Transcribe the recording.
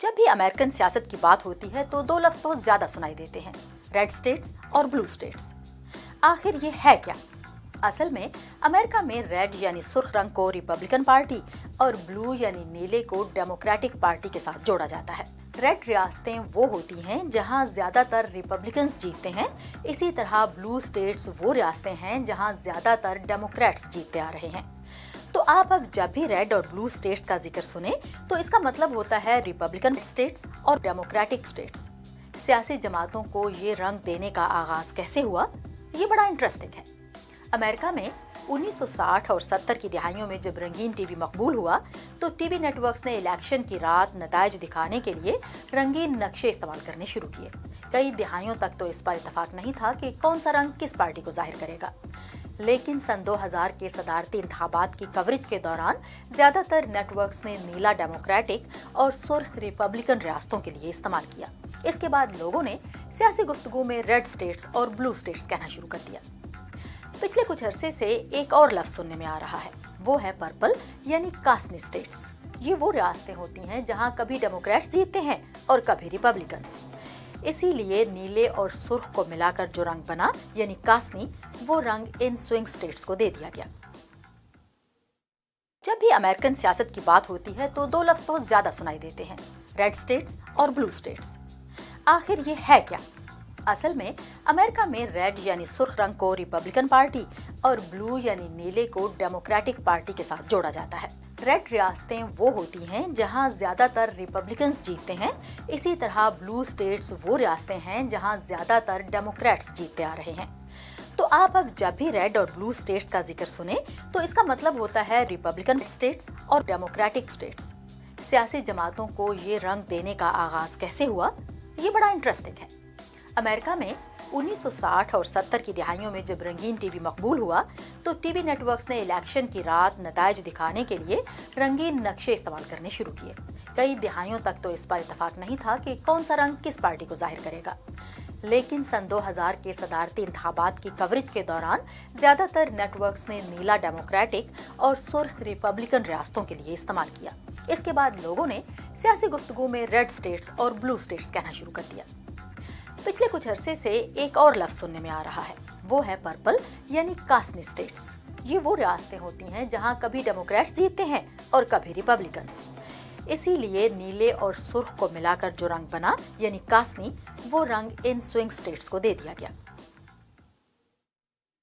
जब भी अमेरिकन सियासत की बात होती है तो दो लफ्ज बहुत ज्यादा सुनाई देते हैं, रेड स्टेट्स और ब्लू स्टेट्स। आखिर ये है क्या? असल में अमेरिका में रेड यानी सुर्ख रंग को रिपब्लिकन पार्टी और ब्लू यानी नीले को डेमोक्रेटिक पार्टी के साथ जोड़ा जाता है। रेड रियासतें वो होती हैं जहां ज्यादातर रिपब्लिकन्स जीतते हैं, इसी तरह ब्लू स्टेट्स वो रियासतें हैं जहां ज्यादातर डेमोक्रेट्स जीतते आ रहे हैं। तो आप अब जब भी रेड और ब्लू स्टेट्स का जिक्र सुने तो इसका मतलब होता है रिपब्लिकन स्टेट्स और डेमोक्रेटिक स्टेट्स। सियासी जमातों को ये रंग देने का आगाज कैसे हुआ, ये बड़ा इंटरेस्टिंग है। अमेरिका में 1960 और 70 की दहाइयों में जब रंगीन टीवी मकबूल हुआ तो टीवी नेटवर्क्स ने इलेक्शन की रात नताइज दिखाने के लिए रंगीन नक्शे इस्तेमाल करने शुरू किए। कई दहाइयों तक तो इस पर इत्तेफाक नहीं था कि कौन सा रंग किस पार्टी को जाहिर करेगा, लेकिन सन 2000 के सदारती इंतखाबात की कवरेज के दौरान ज्यादातर नेटवर्क्स ने नीला डेमोक्रेटिक और सुर्ख रिपब्लिकन रियासतों के लिए इस्तेमाल किया। इसके बाद लोगों ने सियासी गुफ्तगू में रेड स्टेट्स और ब्लू स्टेट्स कहना शुरू कर दिया। पिछले कुछ अरसे से एक और लफ्ज सुनने में आ रहा है, वो है पर्पल यानी कासनी स्टेट्स। ये वो रियासतें होती हैं जहां कभी डेमोक्रेट्स जीतते हैं और कभी रिपब्लिकन्स। इसीलिए नीले और सुर्ख को मिलाकर जो रंग बना यानी कासनी, वो रंग इन स्विंग स्टेट्स को दे दिया गया। जब भी अमेरिकन सियासत की बात होती है तो दो लफ्ज बहुत ज्यादा सुनाई देते हैं, रेड स्टेट्स और ब्लू स्टेट्स। आखिर ये है क्या? असल में अमेरिका में रेड यानी सुर्ख रंग को रिपब्लिकन पार्टी और ब्लू यानी नीले को डेमोक्रेटिक पार्टी के साथ जोड़ा जाता है। रेड रियासतें वो होती हैं जहां ज्यादातर रिपब्लिकन्स जीतते हैं, इसी तरह ब्लू स्टेट्स वो रियासतें हैं जहां ज्यादातर डेमोक्रेट्स जीतते आ रहे हैं। तो आप अब जब भी रेड और ब्लू स्टेट्स का जिक्र सुने तो इसका मतलब होता है रिपब्लिकन स्टेट्स और डेमोक्रेटिक स्टेट्स। सियासी जमातों को ये रंग देने का आगाज कैसे हुआ, ये बड़ा इंटरेस्टिंग है। अमेरिका में 1960 और 70 की दहाइयों में जब रंगीन टीवी मकबूल हुआ तो टीवी नेटवर्क्स ने इलेक्शन की रात नताइज दिखाने के लिए रंगीन नक्शे इस्तेमाल करने शुरू किए। कई दहाइयों तक तो इस पर इत्तेफाक नहीं था कि कौन सा रंग किस पार्टी को जाहिर करेगा, लेकिन सन 2000 के सदारती इंतखाबात की कवरेज के दौरान ज्यादातर नेटवर्क्स ने नीला डेमोक्रेटिक और सुर्ख रिपब्लिकन रियासतों के लिए इस्तेमाल किया। इसके बाद लोगों ने सियासी गुफ्तगू में रेड स्टेट्स और ब्लू स्टेट्स कहना शुरू कर दिया। पिछले कुछ अरसे से एक और लफ्ज सुनने में आ रहा है, वो है पर्पल यानी कासनी स्टेट्स। ये वो रियासतें होती हैं जहां कभी डेमोक्रेट्स जीतते हैं और कभी रिपब्लिकन्स। इसीलिए नीले और सुर्ख को मिलाकर जो रंग बना यानी कासनी, वो रंग इन स्विंग स्टेट्स को दे दिया गया।